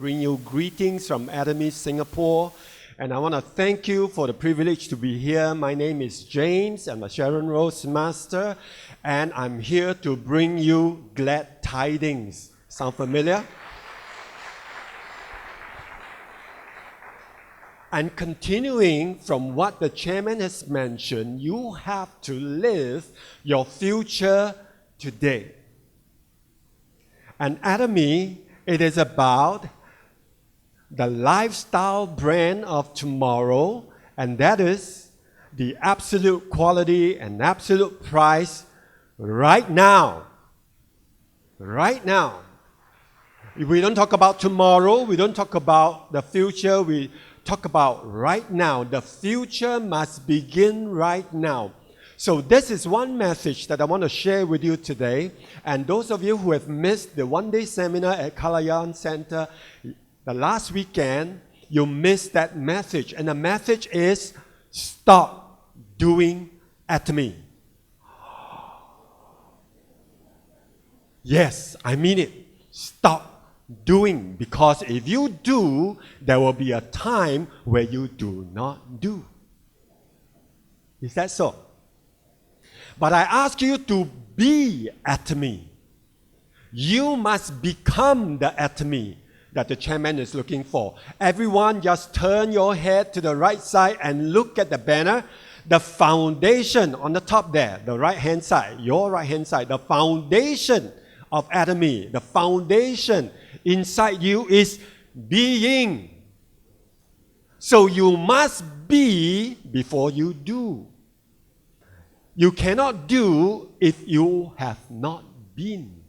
bring you greetings from Atomy, Singapore. And I want to thank you for the privilege to be here. My name is James. I'm a Sharon Rose Master. And I'm here to bring you glad tidings. Sound familiar? And continuing from what the chairman has mentioned, you have to live your future today. And Atomy, it is about the lifestyle brand of tomorrow, and that is the absolute quality and absolute price right now. Right now. We don't talk about tomorrow, we don't talk about the future, we talk about right now. The future must begin right now. So this is one message that I want to share with you today. And those of you who have missed the one-day seminar at Kalayan Center the last weekend, you missed that message. And the message is, stop doing Atomy. Yes, I mean it. Stop doing. Because if you do, there will be a time where you do not do. Is that so? But I ask you to be Atomy. You must become the Atomy that the chairman is looking for. Everyone just turn your head to the right side and look at the banner. The foundation on the top there, the right-hand side, your right-hand side, the foundation of Atomy, the foundation inside you is being. So you must be before you do. You cannot do if you have not been,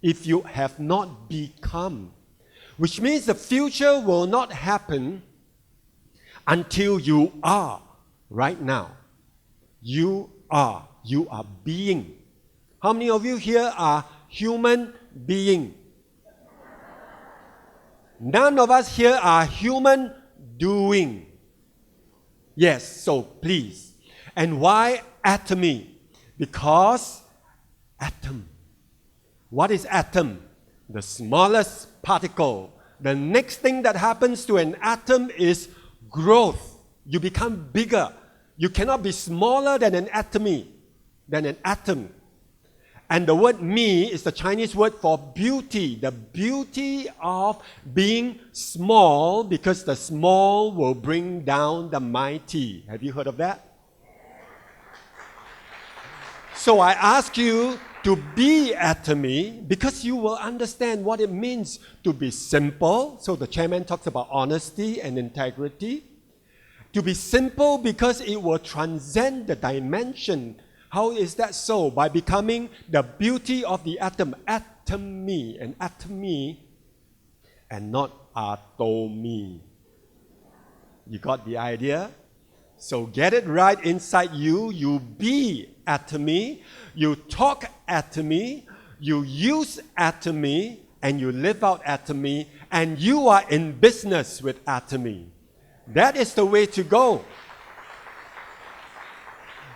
if you have not become. Which means the future will not happen until you are right now. You are being. How many of you here are human being? None of us here are human doing. Yes, so please. And why Atomy? Because atom. What is atom? The smallest particle. The next thing that happens to an atom is growth. You become bigger. You cannot be smaller than an atomy, than an atom. And the word me is the Chinese word for beauty. The beauty of being small, because the small will bring down the mighty. Have you heard of that? So I ask you to be Atomy because you will understand what it means to be simple. So the chairman talks about honesty and integrity. To be simple because it will transcend the dimension. How is that so? By becoming the beauty of the atom. Atomy and atomy and not atomy. You got the idea? So get it right inside you. You be Atomy. You talk Atomy. You use Atomy. And you live out Atomy. And you are in business with Atomy. That is the way to go.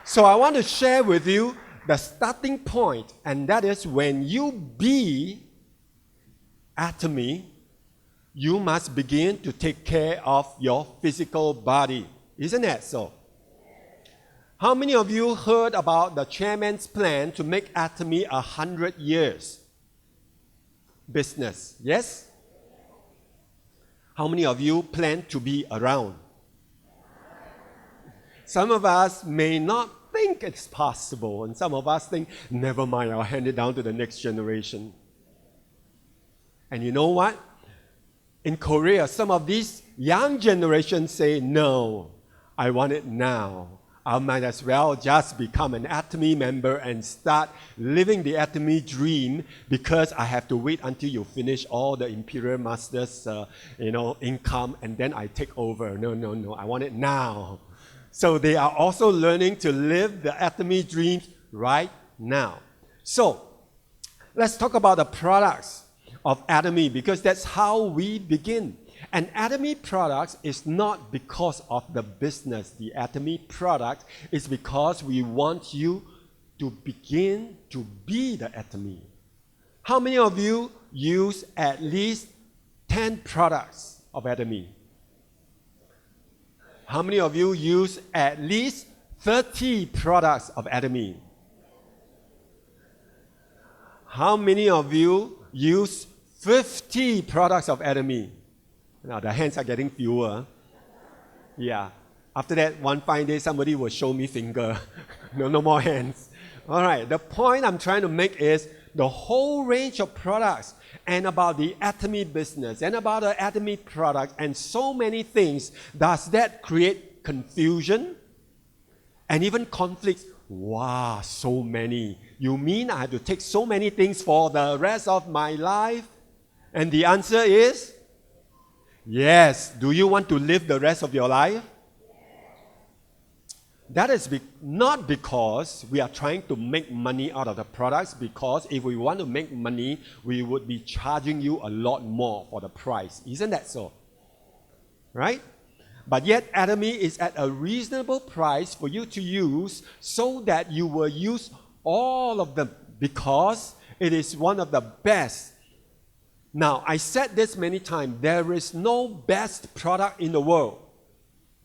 So I want to share with you the starting point. And that is when you be Atomy, you must begin to take care of your physical body. Isn't that so? How many of you heard about the chairman's plan to make Atomy 100 years business? Yes? How many of you plan to be around? Some of us may not think it's possible, and some of us think, never mind, I'll hand it down to the next generation. And you know what? In Korea, some of these young generations say, no, I want it now. I might as well just become an Atomy member and start living the Atomy dream because I have to wait until you finish all the Imperial Masters, income, and then I take over. No, I want it now. So they are also learning to live the Atomy dreams right now. So let's talk about the products of Atomy because that's how we begin. And Atomy products is not because of the business. The Atomy product is because we want you to begin to be the Atomy. How many of you use at least 10 products of Atomy? How many of you use at least 30 products of Atomy? How many of you use 50 products of Atomy? Now the hands are getting fewer. Yeah. After that, one fine day, somebody will show me finger. No more hands. All right. The point I'm trying to make is the whole range of products and about the Atomy business and about the Atomy product and so many things. Does that create confusion and even conflicts? Wow, so many. You mean I have to take so many things for the rest of my life? And the answer is yes. Do you want to live the rest of your life? That is not because we are trying to make money out of the products, because if we want to make money, we would be charging you a lot more for the price. Isn't that so? Right? But yet, Atomy is at a reasonable price for you to use so that you will use all of them because it is one of the best. Now, I said this many times, there is no best product in the world.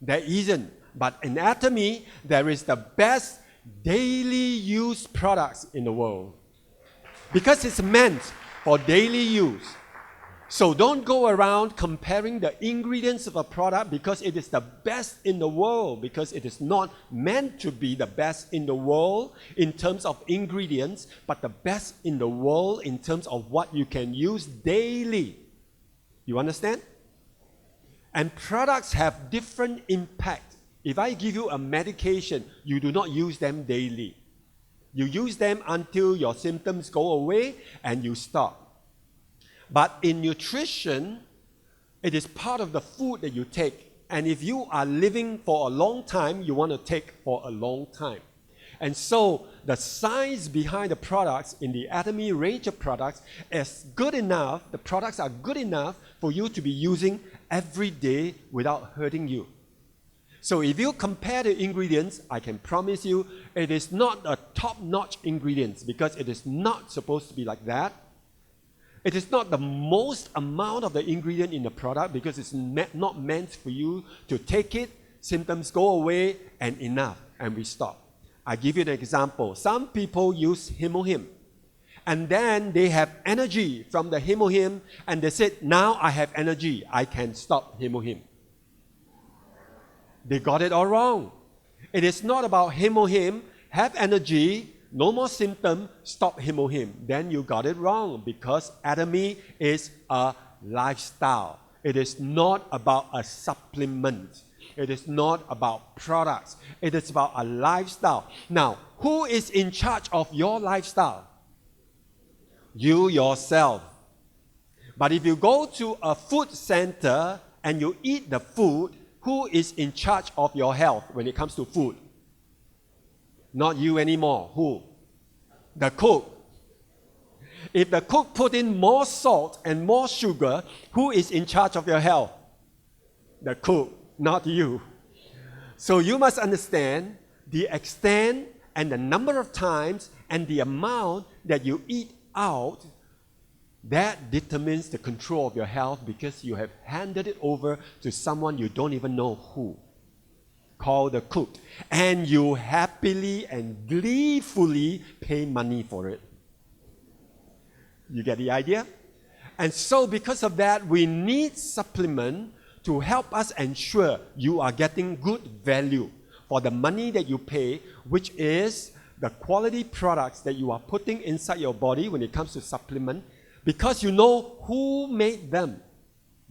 There isn't. But in Atomy, there is the best daily use products in the world. Because it's meant for daily use. So don't go around comparing the ingredients of a product because it is the best in the world, because it is not meant to be the best in the world in terms of ingredients, but the best in the world in terms of what you can use daily. You understand? And products have different impact. If I give you a medication, you do not use them daily. You use them until your symptoms go away and you stop. But in nutrition, it is part of the food that you take. And if you are living for a long time, you want to take for a long time. And so the science behind the products in the Atomy range of products is good enough, the products are good enough for you to be using every day without hurting you. So if you compare the ingredients, I can promise you it is not a top-notch ingredients because it is not supposed to be like that. It is not the most amount of the ingredient in the product because it's not meant for you to take it, symptoms go away, and enough, and we stop. I give you an example. Some people use Hemohim, and then they have energy from the Hemohim, and they said, now I have energy, I can stop Hemohim. They got it all wrong. It is not about Hemohim, have energy, no more symptom, stop Hemohim. Then you got it wrong because Atomy is a lifestyle. It is not about a supplement. It is not about products. It is about a lifestyle. Now, who is in charge of your lifestyle? You yourself. But if you go to a food center and you eat the food, who is in charge of your health when it comes to food? Not you anymore. Who? The cook. If the cook put in more salt and more sugar, who is in charge of your health? The cook, not you. So you must understand the extent and the number of times and the amount that you eat out. That determines the control of your health because you have handed it over to someone you don't even know who, called the cook. And you happily and gleefully pay money for it. You get the idea? And so because of that, we need supplement to help us ensure you are getting good value for the money that you pay, which is the quality products that you are putting inside your body when it comes to supplement, because you know who made them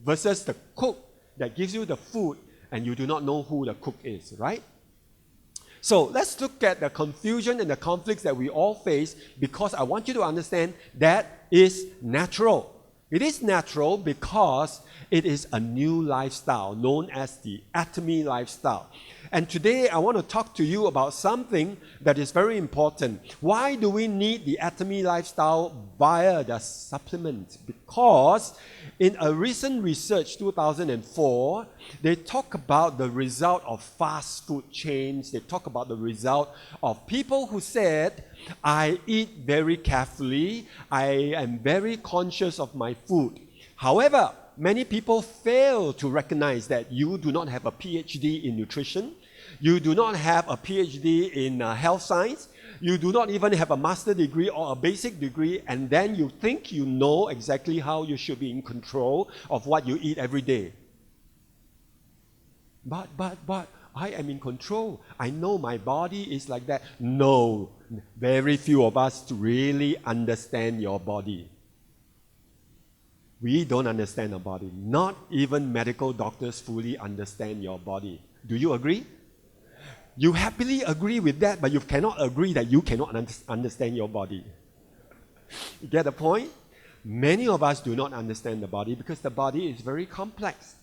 versus the cook that gives you the food and you do not know who the cook is, right? So let's look at the confusion and the conflicts that we all face, because I want you to understand that is natural. It is natural because it is a new lifestyle known as the Atomy lifestyle. And today I want to talk to you about something that is very important. Why do we need the Atomy lifestyle via the supplement? Because in a recent research, 2004, they talk about the result of fast food chains. They talk about the result of people who said, I eat very carefully, I am very conscious of my food. However, many people fail to recognize that you do not have a PhD in nutrition, you do not have a PhD in health science, you do not even have a master degree or a basic degree, and then you think you know exactly how you should be in control of what you eat every day. But I am in control. I know my body is like that. No, very few of us really understand your body. We don't understand our body. Not even medical doctors fully understand your body. Do you agree? You happily agree with that, but you cannot agree that you cannot understand your body. You get the point? Many of us do not understand the body because the body is very complex.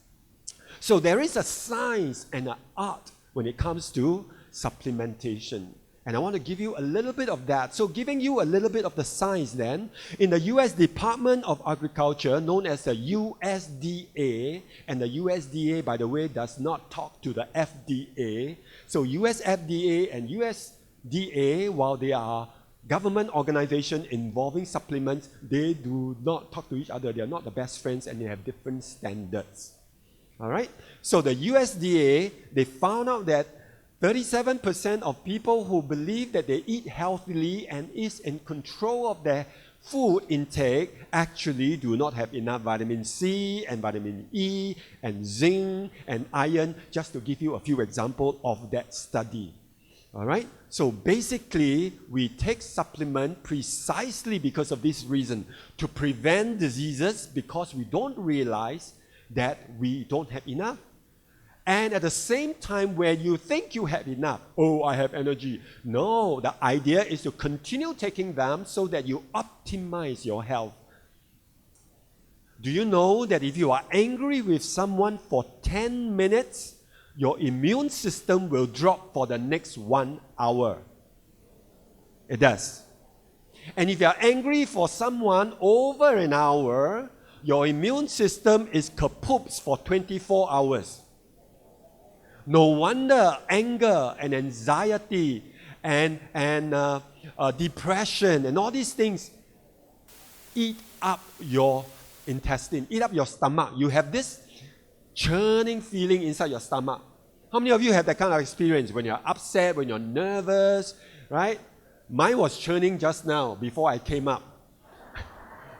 So there is a science and an art when it comes to supplementation. And I want to give you a little bit of that. So giving you a little bit of the science then, in the US Department of Agriculture, known as the USDA, and the USDA, by the way, does not talk to the FDA. So US FDA and USDA, while they are government organizations involving supplements, they do not talk to each other. They are not the best friends and they have different standards. All right? So the USDA, they found out that 37% of people who believe that they eat healthily and is in control of their food intake actually do not have enough vitamin C and vitamin E and zinc and iron, just to give you a few examples of that study. All right? So basically, we take supplement precisely because of this reason, to prevent diseases because we don't realize that we don't have enough. And at the same time, when you think you have enough, oh, I have energy. No, the idea is to continue taking them so that you optimize your health. Do you know that if you are angry with someone for 10 minutes, your immune system will drop for the next 1 hour? It does. And if you are angry for someone over an hour, your immune system is kapoops for 24 hours. No wonder anger and anxiety and depression and all these things eat up your intestine, eat up your stomach. You have this churning feeling inside your stomach. How many of you have that kind of experience when you're upset, when you're nervous, right? Mine was churning just now before I came up.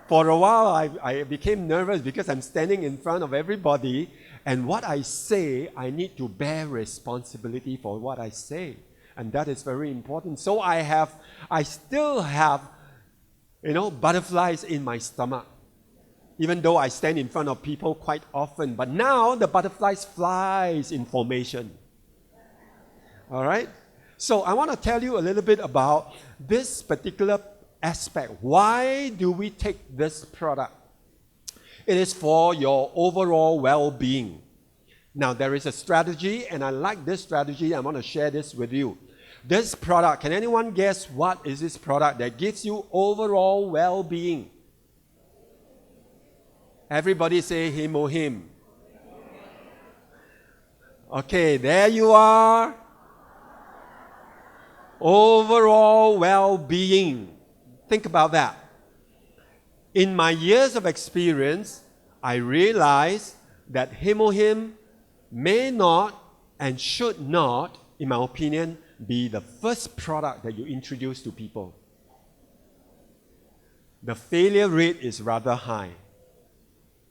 For a while, I became nervous because I'm standing in front of everybody, and what I say, I need to bear responsibility for what I say. And that is very important. So I still have, butterflies in my stomach, even though I stand in front of people quite often. But now the butterflies flies in formation. All right? So I want to tell you a little bit about this particular aspect. Why do we take this product? It is for your overall well-being. Now, there is a strategy, and I like this strategy. I want to share this with you. This product, can anyone guess what is this product that gives you overall well-being? Everybody say Him. Okay, there you are. Overall well-being. Think about that. In my years of experience, I realized that Him may not and should not, in my opinion, be the first product that you introduce to people. The failure rate is rather high.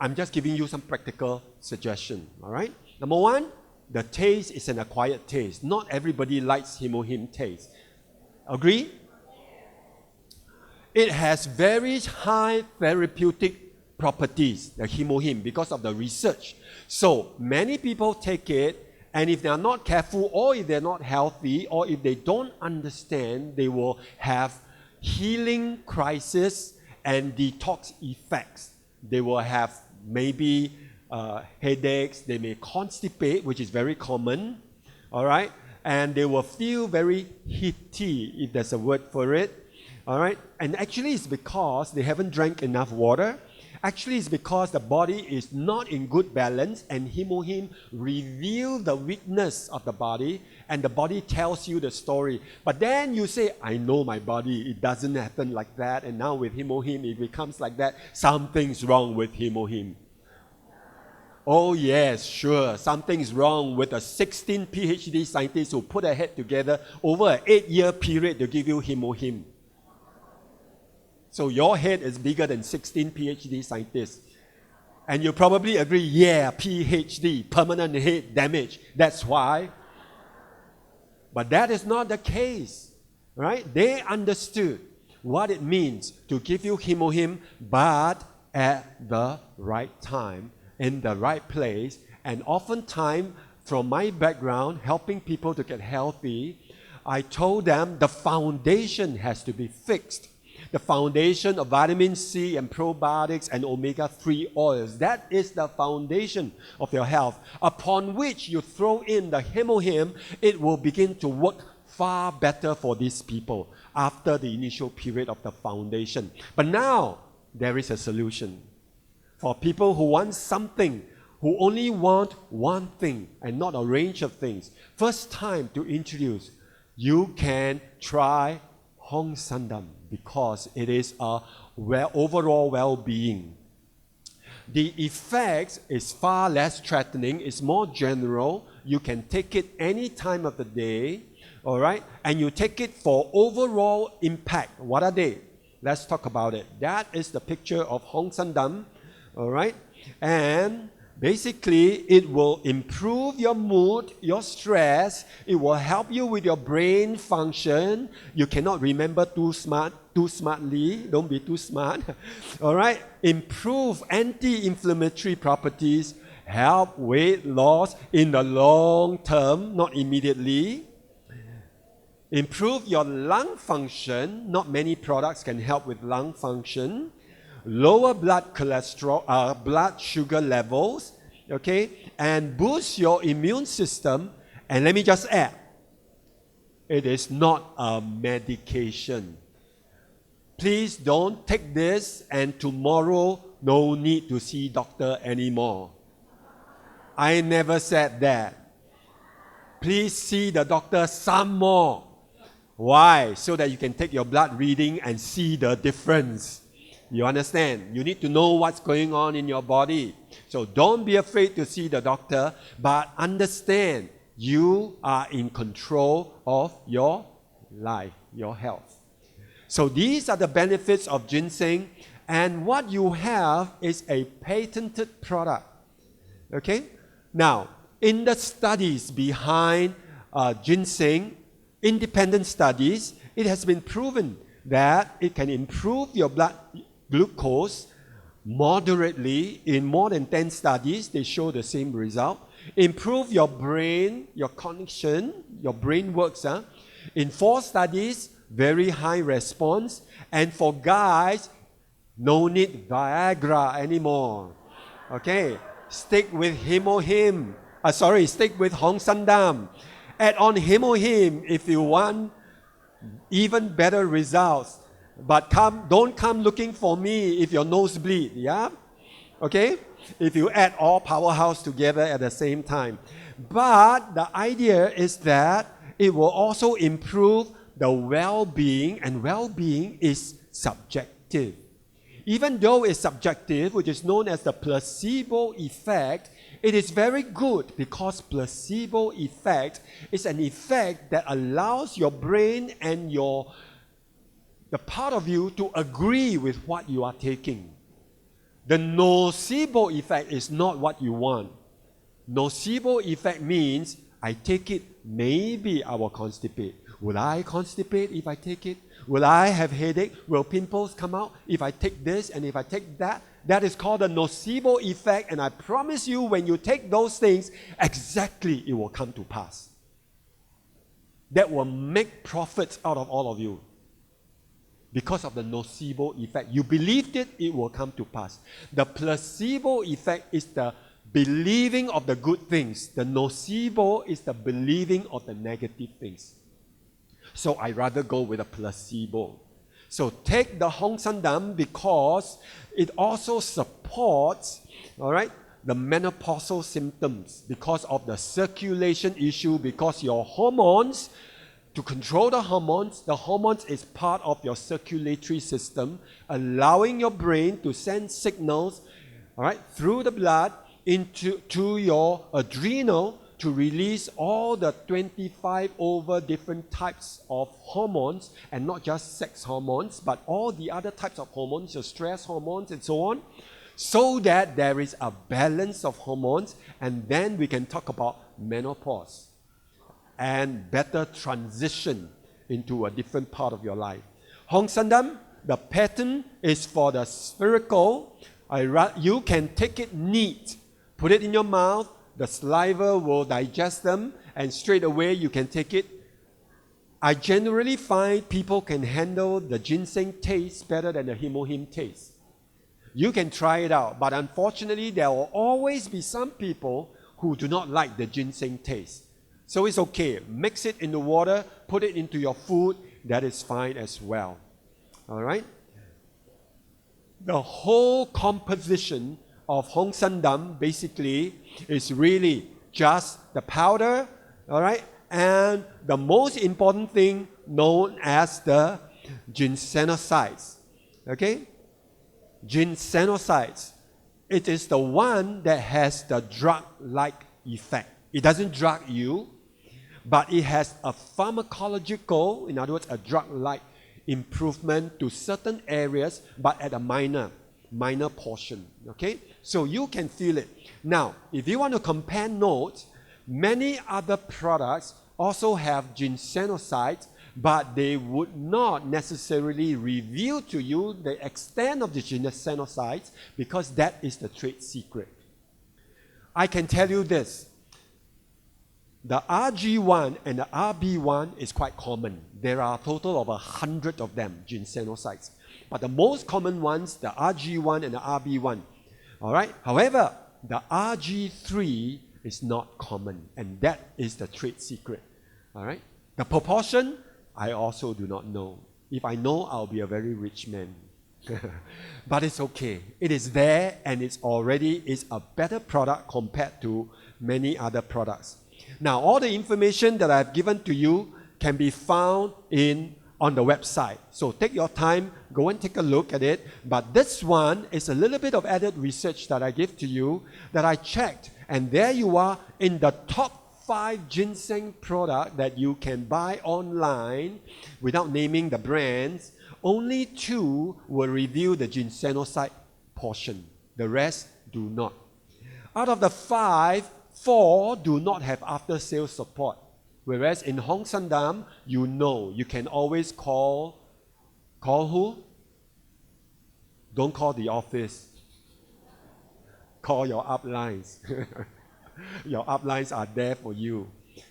I'm just giving you some practical suggestions, all right? Number one, the taste is an acquired taste. Not everybody likes Him taste. Agree? It has very high therapeutic properties, the Him, because of the research. So many people take it, and if they are not careful, or if they're not healthy, or if they don't understand, they will have healing crisis and detox effects. They will have maybe headaches, they may constipate, which is very common, all right? And they will feel very heaty, if there's a word for it. All right? And actually it's because they haven't drank enough water. Actually it's because the body is not in good balance, and Him reveal the weakness of the body, and the body tells you the story. But then you say, I know my body, it doesn't happen like that, and now with Him it becomes like that. Something's wrong with Him. Oh yes, sure. Something's wrong with the 16 PhD scientists who put their head together over an 8-year period to give you hemohim. So your head is bigger than 16 PhD scientists. And you probably agree, yeah, PhD, permanent head damage. That's why. But that is not the case, right? They understood what it means to give you hemohim, but at the right time, in the right place. And oftentimes, from my background, helping people to get healthy, I told them the foundation has to be fixed. The foundation of vitamin C and probiotics and omega-3 oils. That is the foundation of your health. Upon which you throw in the hemohim, it will begin to work far better for these people after the initial period of the foundation. But now, there is a solution. For people who want something, who only want one thing and not a range of things. First time to introduce, you can try Hongsamdan because it is a overall well-being. The effects is far less threatening, it's more general. You can take it any time of the day, all right? And you take it for overall impact. What are they? Let's talk about it. That is the picture of Hongsamdan, all right? And basically, it will improve your mood, your stress. It will help you with your brain function. You cannot remember too smartly. Don't be too smart. All right? Improve anti-inflammatory properties. Help weight loss in the long term, not immediately. Improve your lung function. Not many products can help with lung function. Lower blood cholesterol, blood sugar levels, okay, and boost your immune system. And let me just add, it is not a medication. Please don't take this and tomorrow no need to see doctor anymore. I never said that. Please see the doctor some more. Why? So that you can take your blood reading and see the difference. You understand? You need to know what's going on in your body. So don't be afraid to see the doctor, but understand you are in control of your life, your health. So these are the benefits of ginseng, and what you have is a patented product. Okay? Now, in the studies behind ginseng, independent studies, it has been proven that it can improve your blood glucose moderately. In more than 10 studies, they show the same result. Improve your brain, your cognition, your brain works. In 4 studies, very high response. And for guys, no need Viagra anymore. Okay, stick with stick with Hongsamdan. Add on hemohim if you want even better results. But don't come looking for me if your nose bleed, yeah? Okay? If you add all powerhouse together at the same time. But the idea is that it will also improve the well-being, and well-being is subjective. Even though it's subjective, which is known as the placebo effect, it is very good because placebo effect is an effect that allows your brain and the part of you to agree with what you are taking. The nocebo effect is not what you want. Nocebo effect means I take it, maybe I will constipate. Will I constipate if I take it? Will I have headache? Will pimples come out if I take this and if I take that? That is called the nocebo effect, and I promise you when you take those things, exactly it will come to pass. That will make profits out of all of you. Because of the nocebo effect. You believed it, it will come to pass. The placebo effect is the believing of the good things. The nocebo is the believing of the negative things. So I rather go with a placebo. So take the Hongsamdan because it also supports, all right, the menopausal symptoms because of the circulation issue, because your hormones, to control the hormones is part of your circulatory system, allowing your brain to send signals, all right, through the blood to your adrenal to release all the 25 over different types of hormones, and not just sex hormones, but all the other types of hormones, your stress hormones and so on, so that there is a balance of hormones, and then we can talk about menopause and better transition into a different part of your life. Hongsamdan, the pattern is for the spherical. You can take it neat, put it in your mouth, the saliva will digest them, and straight away you can take it. I generally find people can handle the ginseng taste better than the himohim taste. You can try it out, but unfortunately there will always be some people who do not like the ginseng taste. So it's okay. Mix it in the water, put it into your food, that is fine as well. All right? The whole composition of Hongsamdan basically is really just the powder, all right, and the most important thing known as the ginsenosides. Okay? Ginsenosides. It is the one that has the drug-like effect. It doesn't drug you, but it has a pharmacological, in other words, a drug-like improvement to certain areas, but at a minor portion. Okay? So you can feel it. Now, if you want to compare notes, many other products also have ginsenosides, but they would not necessarily reveal to you the extent of the ginsenosides, because that is the trade secret. I can tell you this. The RG1 and the RB1 is quite common. There are a total of 100 of them, ginsenosides. But the most common ones, the RG1 and the RB1. All right? However, the RG3 is not common, and that is the trade secret. All right? The proportion, I also do not know. If I know, I'll be a very rich man. But it's okay. It is there, and it's already is a better product compared to many other products. Now, all the information that I've given to you can be found on the website. So take your time, go and take a look at it. But this one is a little bit of added research that I give to you that I checked. And there you are in the top 5 ginseng product that you can buy online without naming the brands. Only 2 will reveal the ginsenoside portion. The rest do not. Out of the 5, 4 do not have after-sales support. Whereas in Hongsamdan, you can always call who? Don't call the office. Call your uplines. Your uplines are there for you.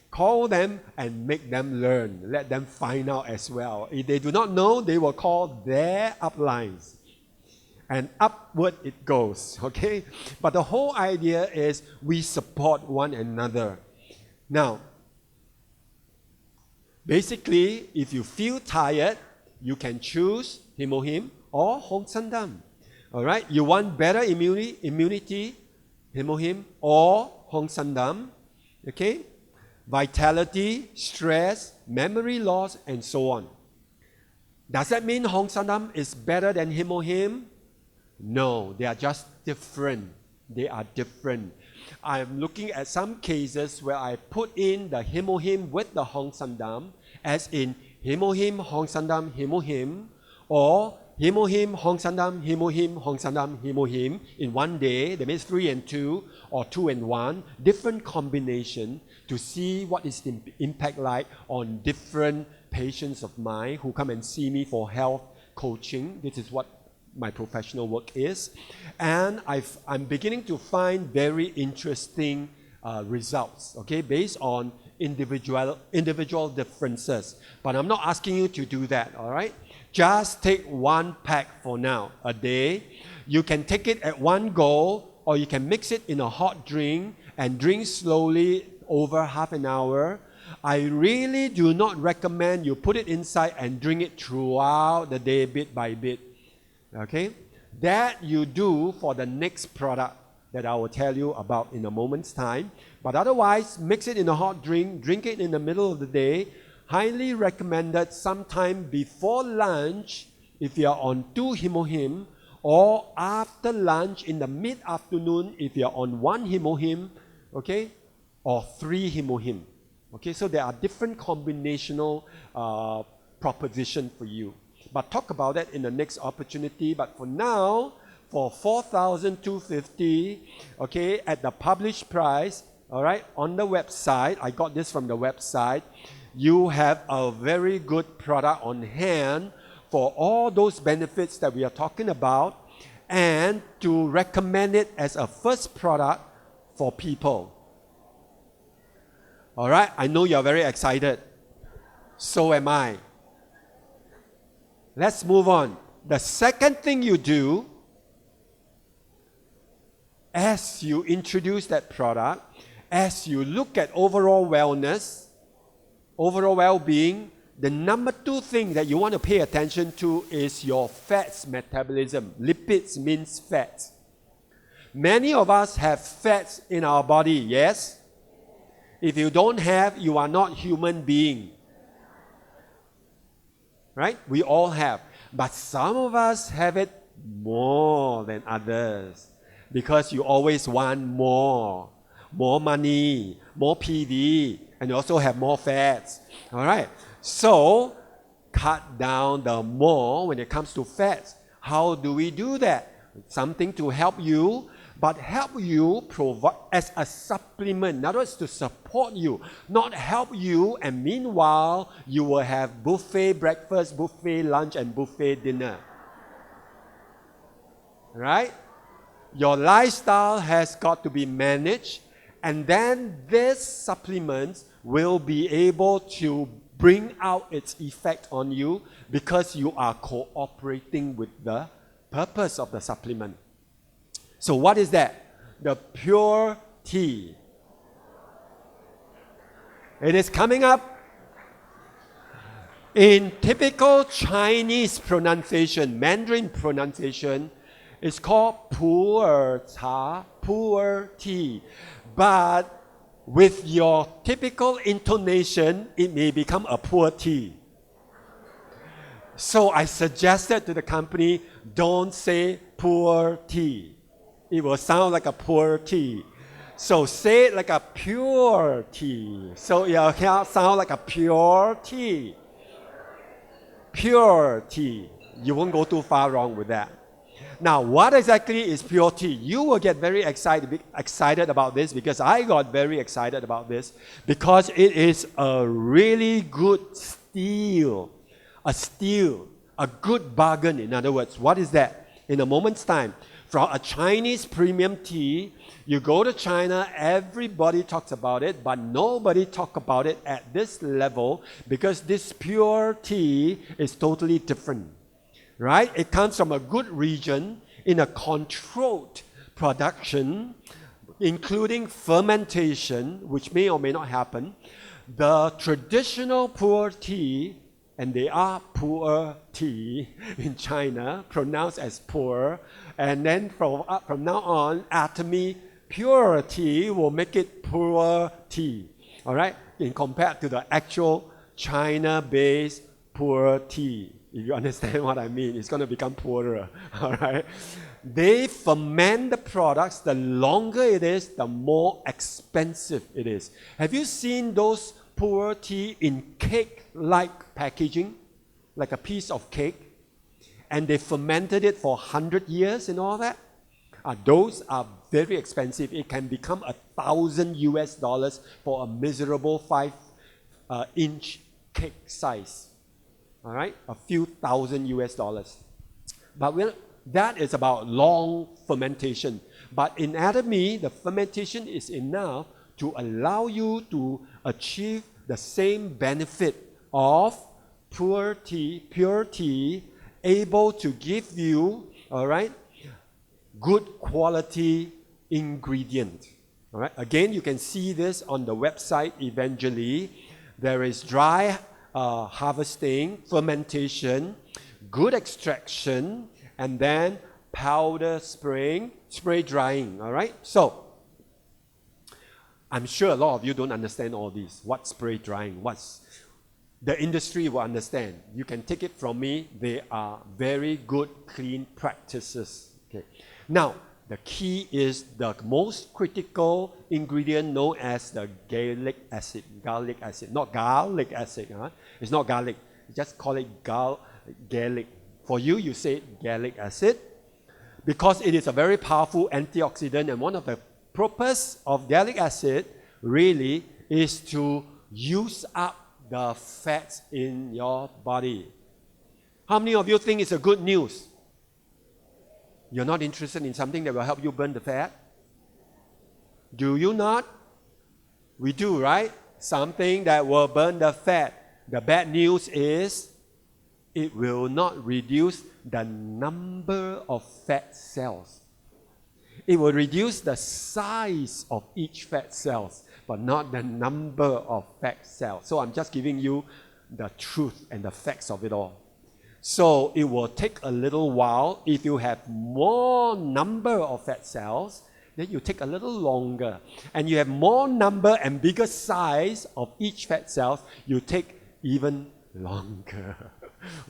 Call them and make them learn. Let them find out as well. If they do not know, they will call their uplines. And upward it goes, okay? But the whole idea is we support one another. Now, basically, if you feel tired, you can choose himohim or Hongsamdan. All right? You want better immunity, himohim or Hongsamdan. Okay? Vitality, stress, memory loss, and so on. Does that mean Hongsamdan is better than himohim? No, they are just different. They are different. I'm looking at some cases where I put in the himohim with the Hongsamdan, as in himohim, Hongsamdan, himohim, or himohim, Hongsamdan, himohim, Hongsamdan, himohim in one day. That means 3 and 2 or 2 and 1. Different combination to see what is the impact like on different patients of mine who come and see me for health coaching. This is what my professional work is, and I'm beginning to find very interesting results, okay, based on individual differences. But I'm not asking you to do that, all right? Just take 1 pack for now, a day. You can take it at one go, or you can mix it in a hot drink and drink slowly over half an hour. I really do not recommend you put it inside and drink it throughout the day, bit by bit. Okay, that you do for the next product that I will tell you about in a moment's time. But otherwise, mix it in a hot drink, drink it in the middle of the day. Highly recommended sometime before lunch if you are on 2 himohim, or after lunch in the mid-afternoon if you're on 1 hemohim, okay, or 3 hemohim. Okay, so there are different combinational proposition for you. But talk about that in the next opportunity. But for now, for 4,250, okay, at the published price, all right, on the website, I got this from the website, you have a very good product on hand for all those benefits that we are talking about, and to recommend it as a first product for people. All right, I know you're very excited. So am I. Let's move on. The second thing you do as you introduce that product, as you look at overall wellness, overall well-being, the number 2 thing that you want to pay attention to is your fats metabolism. Lipids means fats. Many of us have fats in our body, yes? If you don't have, you are not human being. Right? We all have. But some of us have it more than others because you always want more money, more PV, and you also have more fats. All right? So, cut down the more when it comes to fats. How do we do that? Something to help you, but help you provide as a supplement. In other words, to support you, not help you, and meanwhile, you will have buffet breakfast, buffet lunch, and buffet dinner. Right? Your lifestyle has got to be managed, and then this supplement will be able to bring out its effect on you because you are cooperating with the purpose of the supplement. So what is that? The Puer Tea. It is coming up. In typical Chinese pronunciation, Mandarin pronunciation, it's called Puer Tea. But with your typical intonation, it may become a Puer Tea. So I suggested to the company, don't say Puer Tea. It will sound like a Puer Tea. So say it like a Pure Tea. So it will sound like a Pure Tea. Pure Tea. You won't go too far wrong with that. Now, what exactly is Pure Tea? You will get very excited about this because I got very excited about this because it is a really good steal. A good bargain, in other words. What is that? In a moment's time, from a Chinese premium tea, you go to China, everybody talks about it, but nobody talks about it at this level because this Pure Tea is totally different. Right? It comes from a good region in a controlled production, including fermentation, which may or may not happen. The traditional Puer Tea, and they are Puer Tea in China, pronounced as Puer, and then from now on, Atomy Puer Tea will make it Puer Tea, all right, in compared to the actual China-based Puer Tea. If you understand what I mean, it's going to become poorer, all right? They ferment the products. The longer it is, the more expensive it is. Have you seen those Puer Tea in cake-like packaging, like a piece of cake? And they fermented it for 100 years and all that? Those are very expensive. It can become $1,000 for a miserable 5-inch cake size. All right, a few $1,000. But that is about long fermentation. But in Atomy, the fermentation is enough to allow you to achieve the same benefit of Puer Tea, able to give you, all right, good quality ingredient. All right. Again, you can see this on the website eventually. There is dry harvesting, fermentation, good extraction, and then powder spraying, spray drying, all right? So, I'm sure a lot of you don't understand all these. What's spray drying? the industry will understand. You can take it from me. They are very good, clean practices. Okay. Now, the key is the most critical ingredient known as the garlic acid. Garlic acid, not garlic acid. It's not garlic. Just call it garlic. For you, you say garlic acid because it is a very powerful antioxidant, and one of the purpose of garlic acid really is to use up the fats in your body. How many of you think it's a good news? You're not interested in something that will help you burn the fat? Do you not? We do, right? Something that will burn the fat. The bad news is it will not reduce the number of fat cells. It will reduce the size of each fat cells, but not the number of fat cells. So I'm just giving you the truth and the facts of it all. So it will take a little while. If you have more number of fat cells, then you take a little longer. And you have more number and bigger size of each fat cells, you take even longer.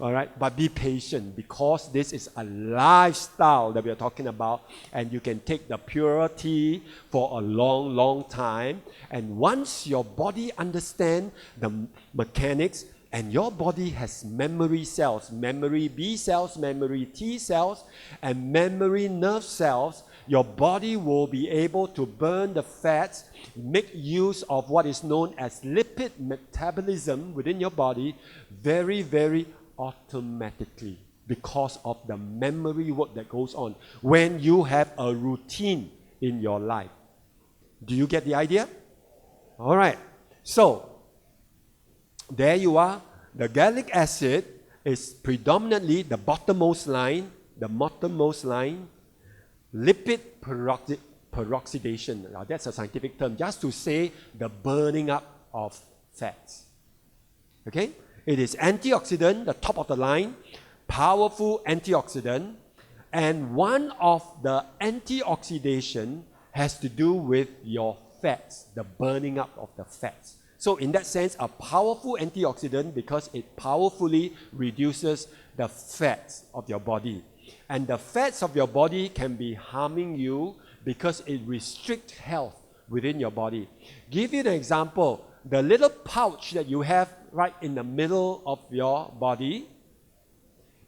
All right, but be patient because this is a lifestyle that we are talking about, and you can take the Puer Tea for a long, long time. And once your body understands the mechanics, and your body has memory cells, memory B cells, memory T cells, and memory nerve cells, your body will be able to burn the fats, make use of what is known as lipid metabolism within your body very, very automatically because of the memory work that goes on when you have a routine in your life. Do you get the idea? All right. So, there you are. The garlic acid is predominantly the bottommost line, lipid peroxidation. Now, that's a scientific term, just to say the burning up of fats. Okay? It is antioxidant, the top of the line, powerful antioxidant, and one of the antioxidation has to do with your fats, the burning up of the fats. So in that sense, a powerful antioxidant because it powerfully reduces the fats of your body. And the fats of your body can be harming you because it restricts health within your body. Give you an example. The little pouch that you have right in the middle of your body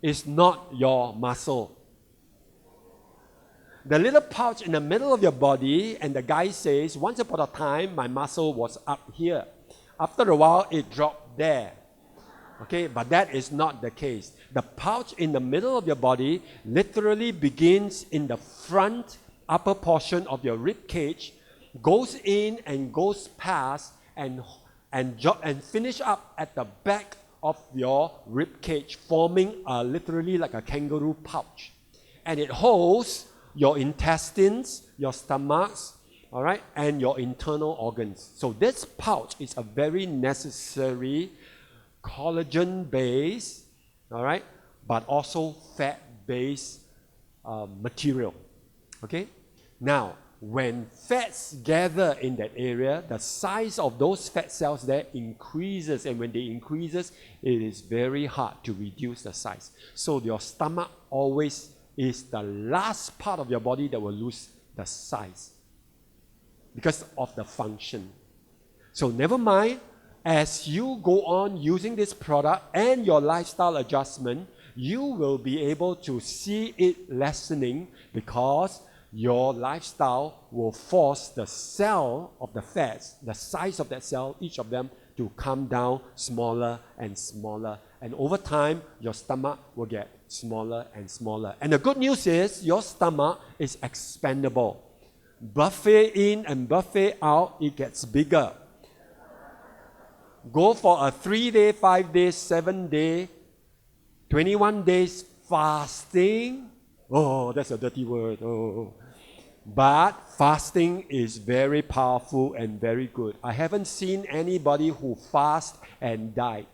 is not your muscle. The little pouch in the middle of your body, and the guy says, once upon a time, my muscle was up here. After a while, it dropped there. Okay, but that is not the case. The pouch in the middle of your body literally begins in the front upper portion of your rib cage, goes in and goes past and finish up at the back of your rib cage, forming literally like a kangaroo pouch. And it holds your intestines, your stomachs, all right, and your internal organs. So this pouch is a very necessary collagen-based, all right, but also fat-based material. Okay? Now, when fats gather in that area, the size of those fat cells there increases, and when they increases, it is very hard to reduce the size. So your stomach always is the last part of your body that will lose the size because of the function. So never mind, as you go on using this product and your lifestyle adjustment, you will be able to see it lessening because your lifestyle will force the cell of the fats, the size of that cell, each of them, to come down smaller and smaller. And over time, your stomach will get smaller and smaller. And the good news is your stomach is expandable. Buffet in and buffet out, it gets bigger. Go for a 3-day, 5 days, 7-day, 21 days fasting. Oh, that's a dirty word. Oh. But fasting is very powerful and very good. I haven't seen anybody who fasted and died.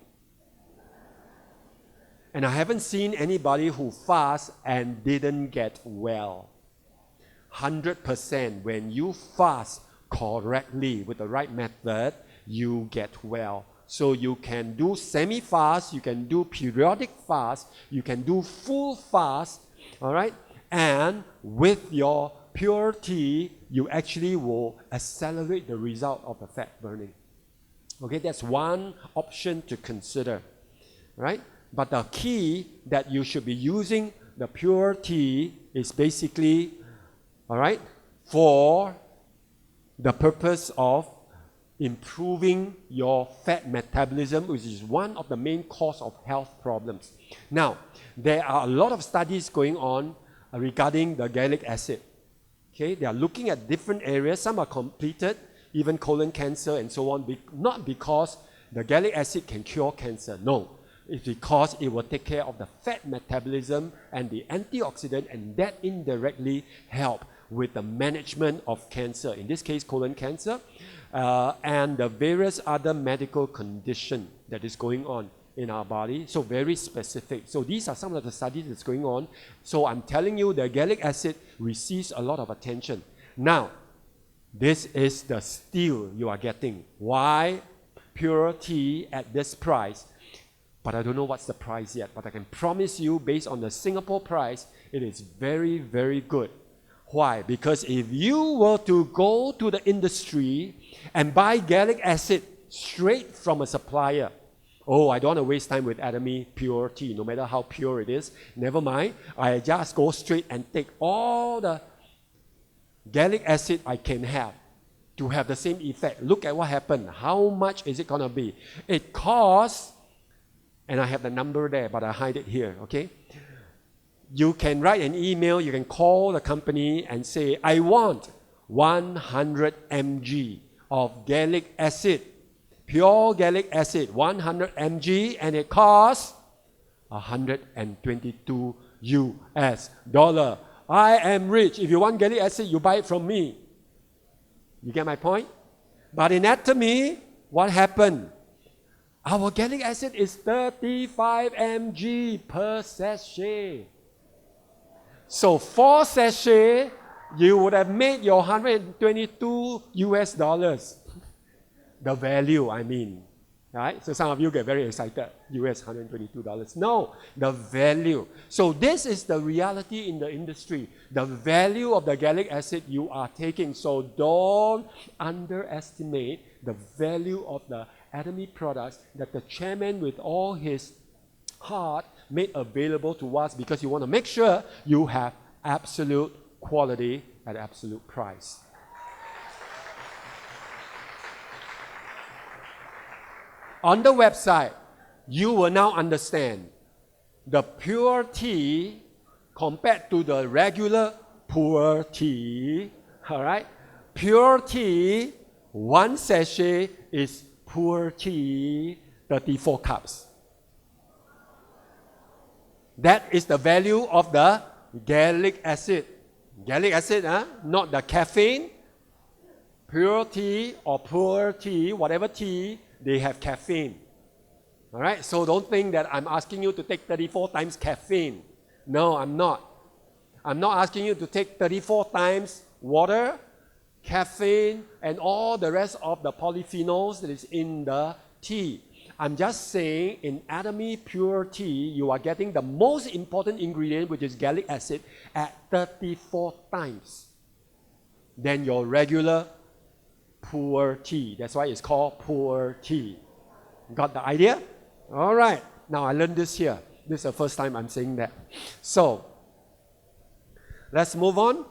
And I haven't seen anybody who fasted and didn't get well. 100% when you fast correctly with the right method, you get well. So you can do semi-fast, you can do periodic fast, you can do full fast, all right? And with your Puer Tea, you actually will accelerate the result of the fat burning. Okay, that's one option to consider, right? But the key that you should be using the Puer Tea is basically, all right, for the purpose of improving your fat metabolism, which is one of the main cause of health problems. Now, there are a lot of studies going on regarding the gallic acid. Okay, they are looking at different areas. Some are completed, even colon cancer and so on, not because the gallic acid can cure cancer, no. It's because it will take care of the fat metabolism and the antioxidant, and that indirectly help with the management of cancer, in this case colon cancer, and the various other medical condition that is going on in our body, so very specific. So these are some of the studies that's going on. So I'm telling you the gallic acid receives a lot of attention. Now, this is the steal you are getting. Why Puer Tea at this price? But I don't know what's the price yet, but I can promise you based on the Singapore price, it is very, very good. Why? Because if you were to go to the industry and buy gallic acid straight from a supplier, oh, I don't want to waste time with Atomy Puer Tea, no matter how pure it is, never mind, I just go straight and take all the gallic acid I can have to have the same effect. Look at what happened. How much is it going to be? It costs, and I have the number there, but I hide it here, okay? You can write an email, you can call the company and say, I want 100 mg of gallic acid, pure gallic acid, 100 mg, and it costs $122 US. I am rich. If you want gallic acid, you buy it from me. You get my point? But in Atomy, what happened? Our gallic acid is 35 mg per sachet. So 4 sachets, you would have made your $122 US. The value, I mean. Right? So some of you get very excited. US $122. No, the value. So this is the reality in the industry. The value of the gallic acid you are taking. So don't underestimate the value of the Atomy products that the chairman with all his heart made available to us, because you want to make sure you have absolute quality at absolute price. On the website, you will now understand the Puer Tea compared to the regular Puer Tea. All right? Puer Tea, 1 sachet is Puer Tea 34 cups. That is the value of the gallic acid. Gallic acid, not the caffeine. Puer Tea or Puer Tea, whatever tea, they have caffeine. All right? So don't think that I'm asking you to take 34 times caffeine. No, I'm not. I'm not asking you to take 34 times water, caffeine, and all the rest of the polyphenols that is in the tea. I'm just saying in Atomy Puer Tea, you are getting the most important ingredient, which is gallic acid, at 34 times than your regular Puer Tea. That's why it's called Puer Tea. Got the idea? All right. Now I learned this here. This is the first time I'm saying that. So let's move on.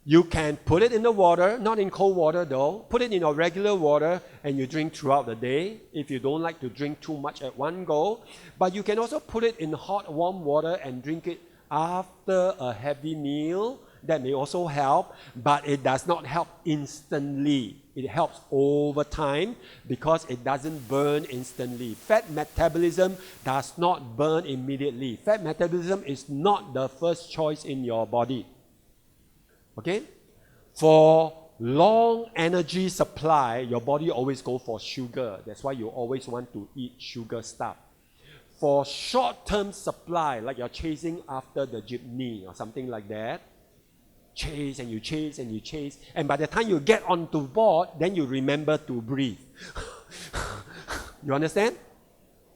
You can put it in the water, not in cold water though. Put it in your regular water and you drink throughout the day if you don't like to drink too much at one go. But you can also put it in hot, warm water and drink it after a heavy meal. That may also help, but it does not help instantly. It helps over time because it doesn't burn instantly. Fat metabolism does not burn immediately. Fat metabolism is not the first choice in your body. Okay? For long energy supply, your body always go for sugar. That's why you always want to eat sugar stuff. For short-term supply, like you're chasing after the jeepney or something like that, chase and you chase and you chase, and by the time you get onto board, then you remember to breathe. You understand?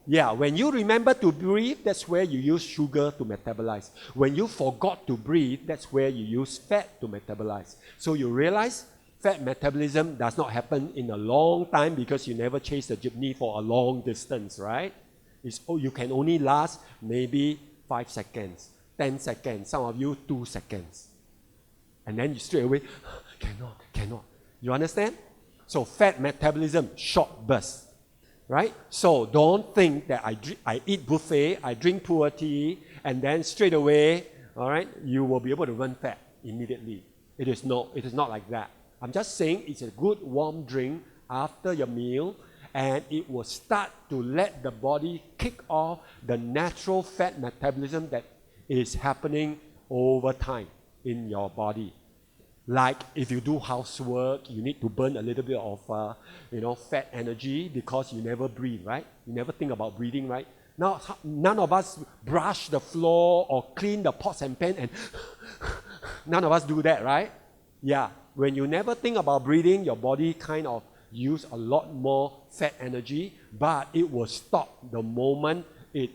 Yeah, when you remember to breathe, that's where you use sugar to metabolize. When you forgot to breathe, that's where you use fat to metabolize. So you realize fat metabolism does not happen in a long time because you never chase the jeepney for a long distance, right? You can only last maybe 5 seconds, 10 seconds, some of you 2 seconds. And then you straight away, cannot. You understand? So fat metabolism, short burst. Right? So don't think that I eat buffet, I drink Puer Tea, and then straight away, all right, you will be able to burn fat immediately. It is not like that. I'm just saying it's a good warm drink after your meal, and it will start to let the body kick off the natural fat metabolism that is happening over time in your body. Like if you do housework, you need to burn a little bit of fat energy because you never breathe, right? You never think about breathing, right? Now, none of us brush the floor or clean the pots and pans, and none of us do that, right? Yeah, when you never think about breathing, your body kind of use a lot more fat energy, but it will stop the moment it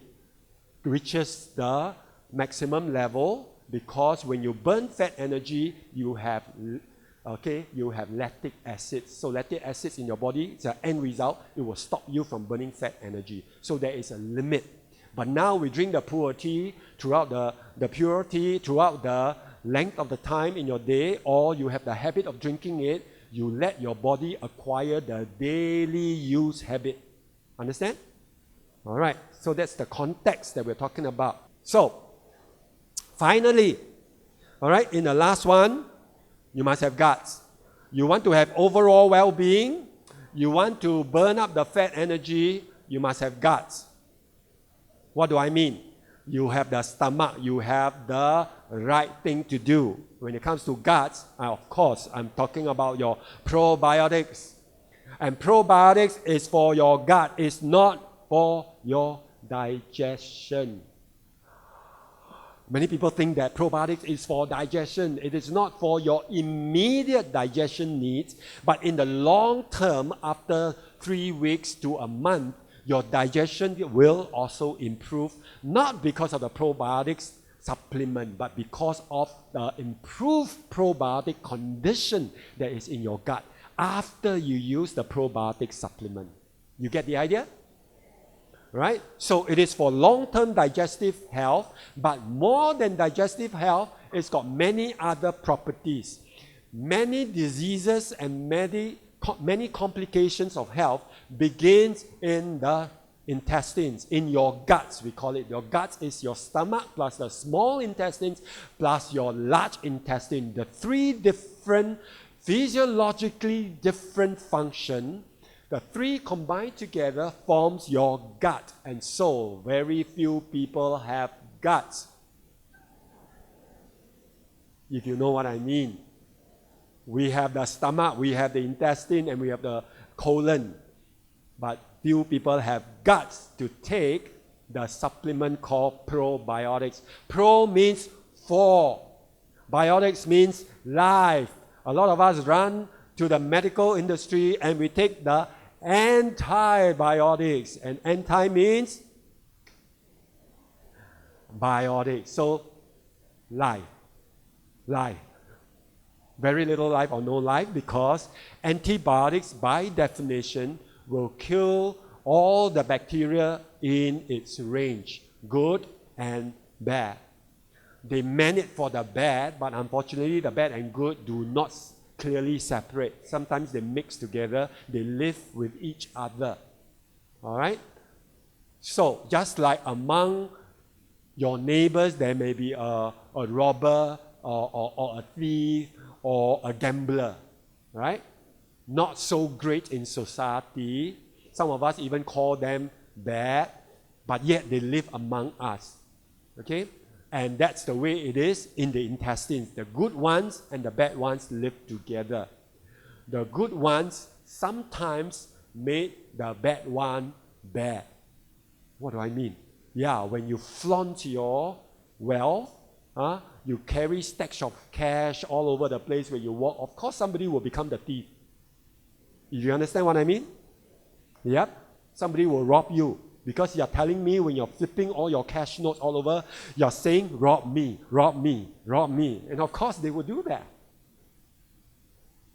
reaches the maximum level. Because when you burn fat energy, you have lactic acids. So lactic acids in your body, it's an end result, it will stop you from burning fat energy. So there is a limit. But now we drink the Puer Tea throughout the Puer Tea, throughout the length of the time in your day, or you have the habit of drinking it, you let your body acquire the daily use habit. Understand? All right, so that's the context that we're talking about. So, finally, all right, in the last one, you must have guts. You want to have overall well-being. You want to burn up the fat energy. You must have guts. What do I mean? You have the stomach. You have the right thing to do. When it comes to guts, of course, I'm talking about your probiotics. And probiotics is for your gut. It's not for your digestion. Many people think that probiotics is for digestion. It is not for your immediate digestion needs, but in the long term, after 3 weeks to a month, your digestion will also improve, not because of the probiotics supplement, but because of the improved probiotic condition that is in your gut after you use the probiotic supplement. You get the idea? Right? So it is for long-term digestive health, but more than digestive health, it's got many other properties. Many diseases and many complications of health begins in the intestines, in your guts, we call it. Your guts is your stomach plus the small intestines plus your large intestine. The 3 different, physiologically different functions. The 3 combined together forms your gut, and so very few people have guts. If you know what I mean. We have the stomach, we have the intestine, and we have the colon. But few people have guts to take the supplement called probiotics. Pro means for. Biotics means life. A lot of us run to the medical industry and we take the antibiotics, and anti means biotic. So life. Very little life or no life, because antibiotics by definition will kill all the bacteria in its range, good and bad. They meant it for the bad, but unfortunately the bad and good do not clearly separate. Sometimes they mix together, they live with each other. All right? So, just like among your neighbors, there may be a robber or a thief or a gambler, right? Not so great in society. Some of us even call them bad, but yet they live among us. Okay? And that's the way it is in the intestines. The good ones and the bad ones live together. The good ones sometimes make the bad one bad. What do I mean? Yeah, when you flaunt your wealth, you carry stacks of cash all over the place where you walk, of course somebody will become the thief. You understand what I mean? Yep. Somebody will rob you because you're telling me when you're flipping all your cash notes all over, you're saying, rob me, rob me, rob me. And of course, they will do that.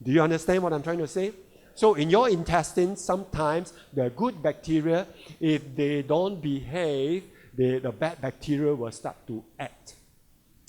Do you understand what I'm trying to say? So in your intestines, sometimes the good bacteria, if they don't behave, the bad bacteria will start to act.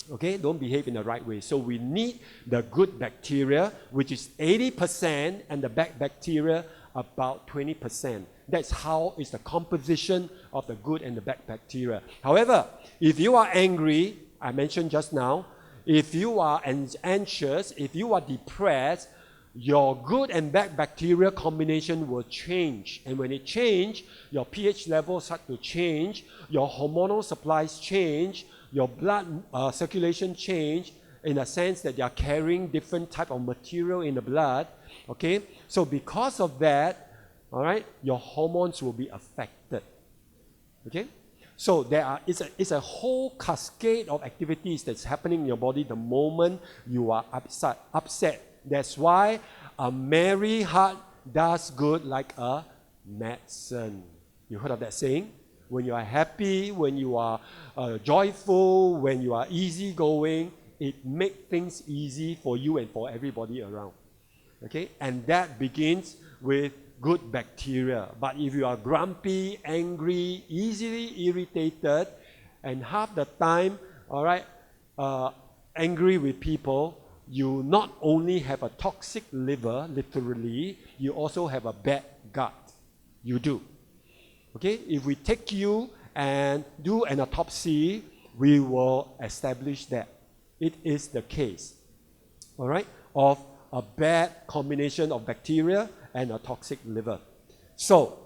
Okay, don't behave in the right way. So we need the good bacteria, which is 80%, and the bad bacteria about 20%. That's how is the composition of the good and the bad bacteria. However, if you are angry, I mentioned just now, if you are anxious, if you are depressed, your good and bad bacteria combination will change. And when it changes, your pH levels start to change, your hormonal supplies change, your blood circulation change, in a sense that they are carrying different type of material in the blood. Okay? So because of that, all right, your hormones will be affected. Okay? So it's a whole cascade of activities that's happening in your body the moment you are upset. That's why a merry heart does good like a medicine. You heard of that saying? When you are happy, when you are joyful, when you are easygoing, it makes things easy for you and for everybody around. Okay? And that begins with good bacteria. But if you are grumpy, angry, easily irritated, and half the time, all right, angry with people, you not only have a toxic liver, literally, you also have a bad gut. You do. Okay? If we take you and do an autopsy, we will establish that it is the case, all right, of a bad combination of bacteria and a toxic liver. So,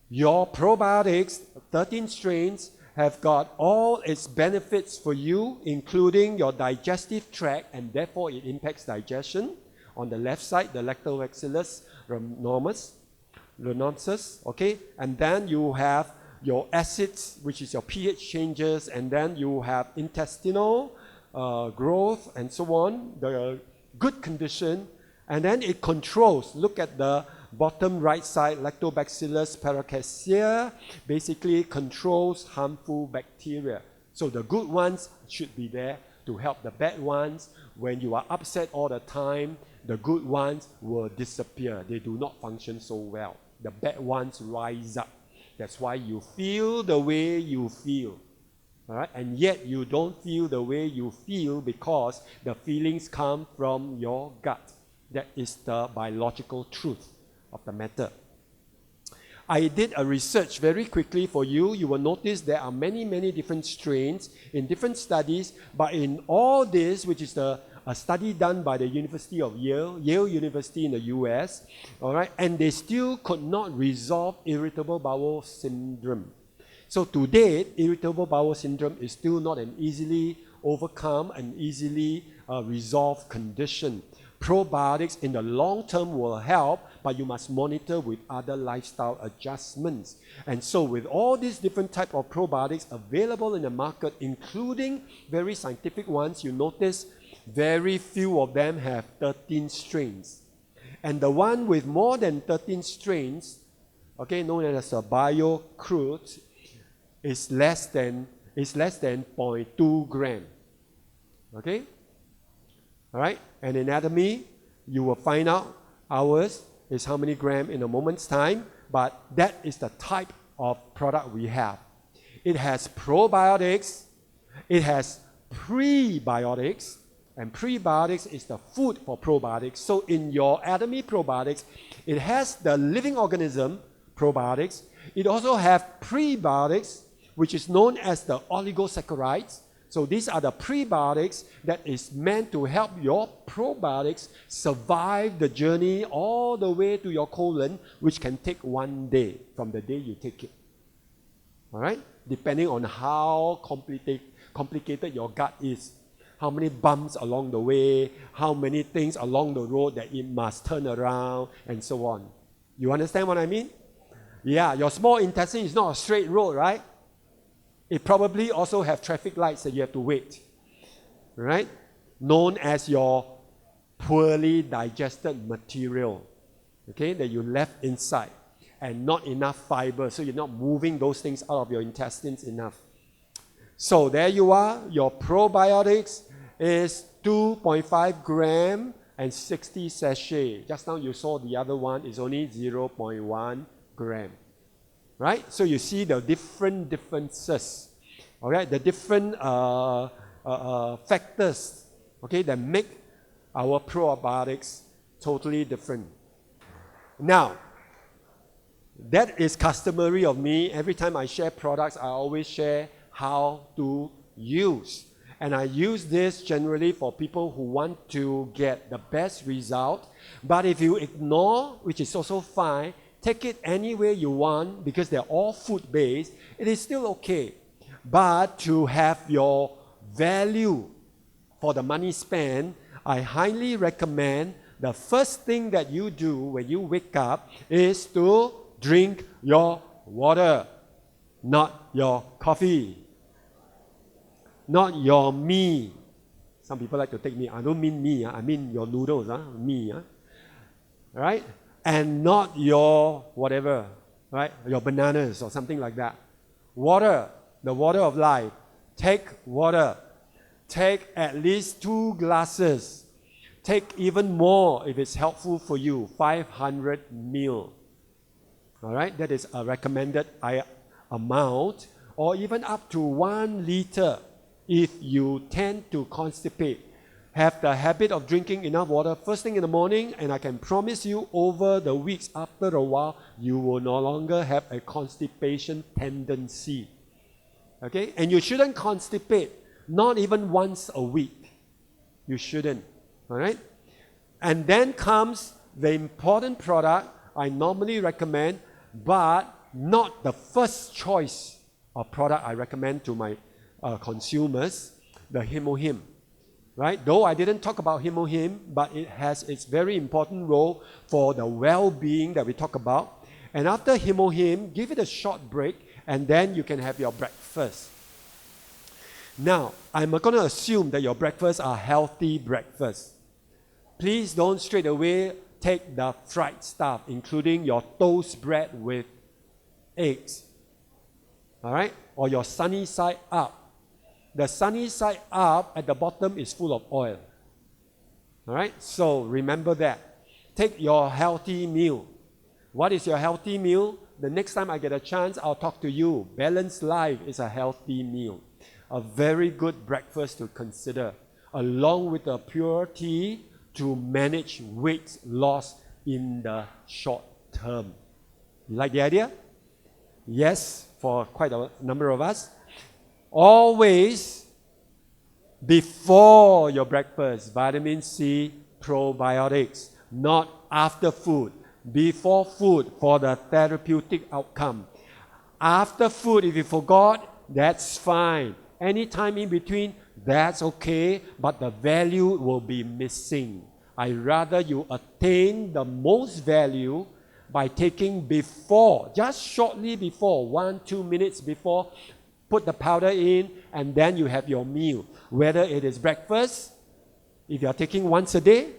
your probiotics, 13 strains, have got all its benefits for you, including your digestive tract, and therefore it impacts digestion. On the left side, the Lactobacillus rhamnosus, okay? And then you have your acids, which is your pH changes, and then you have intestinal growth and so on, the good condition, and then it controls, look at the bottom right side, Lactobacillus paracasea basically controls harmful bacteria. So the good ones should be there to help the bad ones. When you are upset all the time, the good ones will disappear. They do not function so well. The bad ones rise up. That's why you feel the way you feel. All right? And yet you don't feel the way you feel because the feelings come from your gut. That is the biological truth of the matter. I did a research very quickly for you. You will notice there are many, many different strains in different studies, but in all this, which is a study done by the University of Yale University in the US, all right, and they still could not resolve irritable bowel syndrome. So to date, irritable bowel syndrome is still not an easily overcome and easily resolved condition. Probiotics in the long term will help, but you must monitor with other lifestyle adjustments. And so with all these different types of probiotics available in the market, including very scientific ones, you notice very few of them have 13 strains. And the one with more than 13 strains, okay, known as a bio-crude, is less than 0.2 gram. Okay? All right? And in Atomy, you will find out ours is how many grams in a moment's time, but that is the type of product we have. It has probiotics, it has prebiotics, and prebiotics is the food for probiotics. So in your Atomy probiotics, it has the living organism probiotics. It also has prebiotics, which is known as the oligosaccharides. So these are the prebiotics that is meant to help your probiotics survive the journey all the way to your colon, which can take 1 day from the day you take it. All right? Depending on how complicated your gut is, how many bumps along the way, how many things along the road that it must turn around, and so on. You understand what I mean? Yeah, your small intestine is not a straight road, right? It probably also have traffic lights that you have to wait, right? Known as your poorly digested material, okay, that you left inside. and not enough fiber. So you're not moving those things out of your intestines enough. So there you are. Your probiotics is 2.5 gram and 60 sachet. Just now you saw the other one is only 0.1 gram. Right? So you see the differences. All right? The different factors, okay, that make our probiotics totally different. Now, that is customary of me. Every time I share products, I always share how to use. And I use this generally for people who want to get the best result. But if you ignore, which is also fine, take it any way you want because they're all food-based, it is still okay. But to have your value for the money spent, I highly recommend the first thing that you do when you wake up is to drink your water, not your coffee, not your mee. Some people like to take mee. I don't mean mee, I mean your noodles, mee. Right? And not your whatever, right? Your bananas or something like that. Water, the water of life. Take water. Take at least 2 glasses. Take even more if it's helpful for you, 500 ml. All right, that is a recommended amount, or even up to 1 liter if you tend to constipate. Have the habit of drinking enough water first thing in the morning, and I can promise you over the weeks after a while, you will no longer have a constipation tendency. Okay, and you shouldn't constipate, not even once a week. You shouldn't. All right? And then comes the important product I normally recommend, but not the first choice of product I recommend to my consumers, the Hemohim. Right? Though I didn't talk about Hemohim, but it has its very important role for the well-being that we talk about. And after Hemohim, give it a short break, and then you can have your breakfast. Now, I'm going to assume that your breakfasts are healthy breakfasts. Please don't straight away take the fried stuff, including your toast bread with eggs. All right? Or your sunny side up. The sunny side up at the bottom is full of oil. All right? So remember that. Take your healthy meal. What is your healthy meal? The next time I get a chance, I'll talk to you. Balanced life is a healthy meal. A very good breakfast to consider, along with a Puer Tea to manage weight loss in the short term. You like the idea? Yes, for quite a number of us. Always before your breakfast, vitamin C, probiotics, not after food. Before food for the therapeutic outcome. After food, if you forgot, that's fine. Anytime in between, that's okay, but the value will be missing. I rather you attain the most value by taking before, just shortly before, 1-2 minutes before, put the powder in, and then you have your meal. Whether it is breakfast, if you are taking once a day,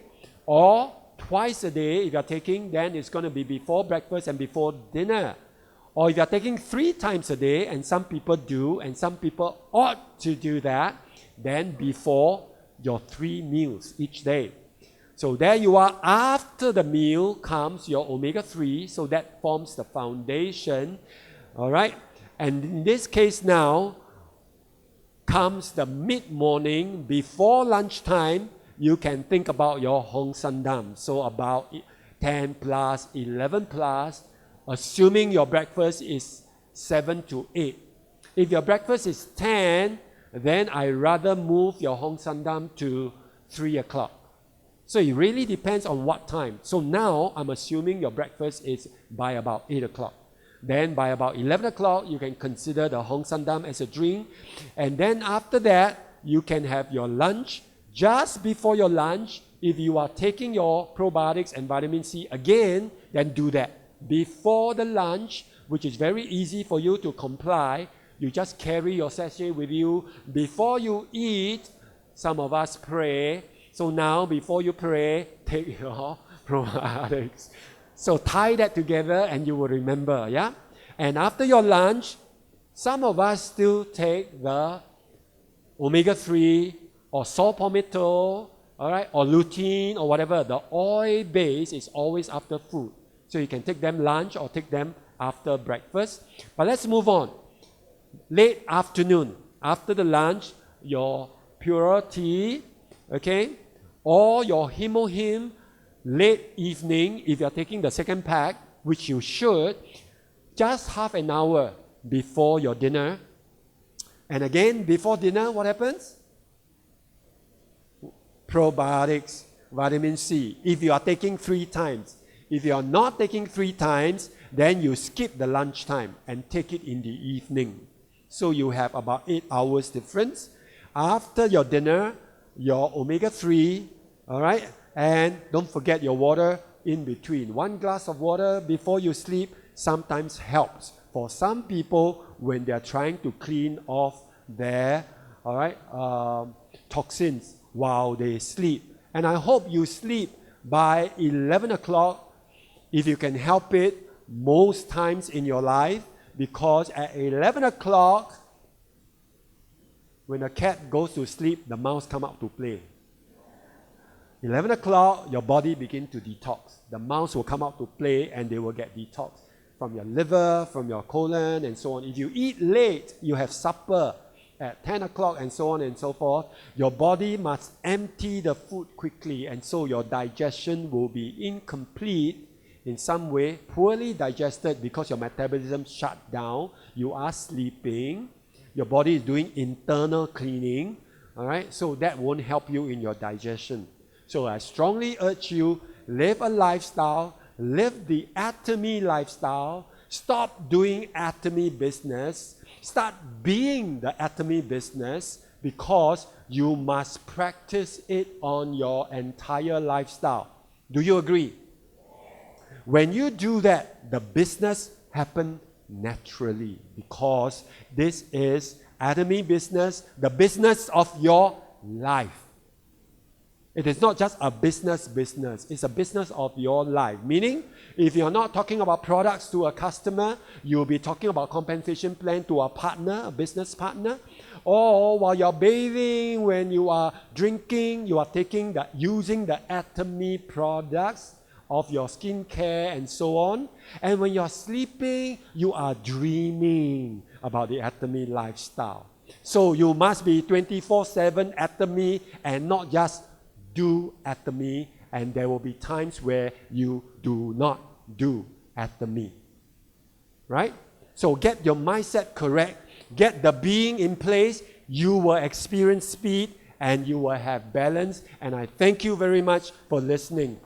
or twice a day, if you are taking, then it's going to be before breakfast and before dinner. Or if you are taking 3 times a day, and some people do, and some people ought to do that, then before your 3 meals each day. So there you are. After the meal comes your omega-3, so that forms the foundation. All right? And in this case now, comes the mid-morning, before lunchtime, you can think about your Hongsamdan. So about 10 plus, 11 plus, assuming your breakfast is 7 to 8. If your breakfast is 10, then I rather move your Hongsamdan to 3 o'clock. So it really depends on what time. So now I'm assuming your breakfast is by about 8 o'clock. Then by about 11 o'clock, you can consider the Hongsamdan as a drink. And then after that, you can have your lunch. Just before your lunch, if you are taking your probiotics and vitamin C again, then do that. Before the lunch, which is very easy for you to comply, you just carry your sachet with you. Before you eat, some of us pray. So now, before you pray, take your probiotics. So tie that together and you will remember, yeah? And after your lunch, some of us still take the omega-3 or saw palmetto, all right, or lutein or whatever. The oil base is always after food. So you can take them lunch or take them after breakfast. But let's move on. Late afternoon, after the lunch, your Puer Tea, okay, or your Him, late evening, if you're taking the second pack, which you should, just half an hour before your dinner. And again, before dinner, what happens? Probiotics, vitamin C, if you are taking 3 times. If you are not taking 3 times, then you skip the lunch time and take it in the evening. So you have about 8 hours difference. After your dinner, your omega-3, all right? And don't forget your water in between. 1 glass of water before you sleep sometimes helps. For some people, when they are trying to clean off their, all right, toxins while they sleep. And I hope you sleep by 11 o'clock if you can help it most times in your life, because at 11 o'clock, when a cat goes to sleep, the mouse come out to play. 11 o'clock, your body begins to detox. The mouse will come out to play and they will get detox from your liver, from your colon, and so on. If you eat late, you have supper at 10 o'clock and so on and so forth, your body must empty the food quickly, and so your digestion will be incomplete in some way, poorly digested because your metabolism shut down, you are sleeping, your body is doing internal cleaning, all right? So that won't help you in your digestion. So I strongly urge you, live a lifestyle, live the Atomy lifestyle, stop doing Atomy business, start being the Atomy business, because you must practice it on your entire lifestyle. Do you agree? When you do that, the business happens naturally, because this is Atomy business, the business of your life. It is not just a business, it's a business of your life. Meaning, if you're not talking about products to a customer, you'll be talking about compensation plan to a partner, a business partner. Or while you're bathing, when you are drinking, you are using the Atomy products of your skincare and so on. And when you're sleeping, you are dreaming about the Atomy lifestyle. So you must be 24/7 Atomy and not just do Atomy, and there will be times where you do not do Atomy. Right? So get your mindset correct, get the being in place, you will experience speed and you will have balance. And I thank you very much for listening.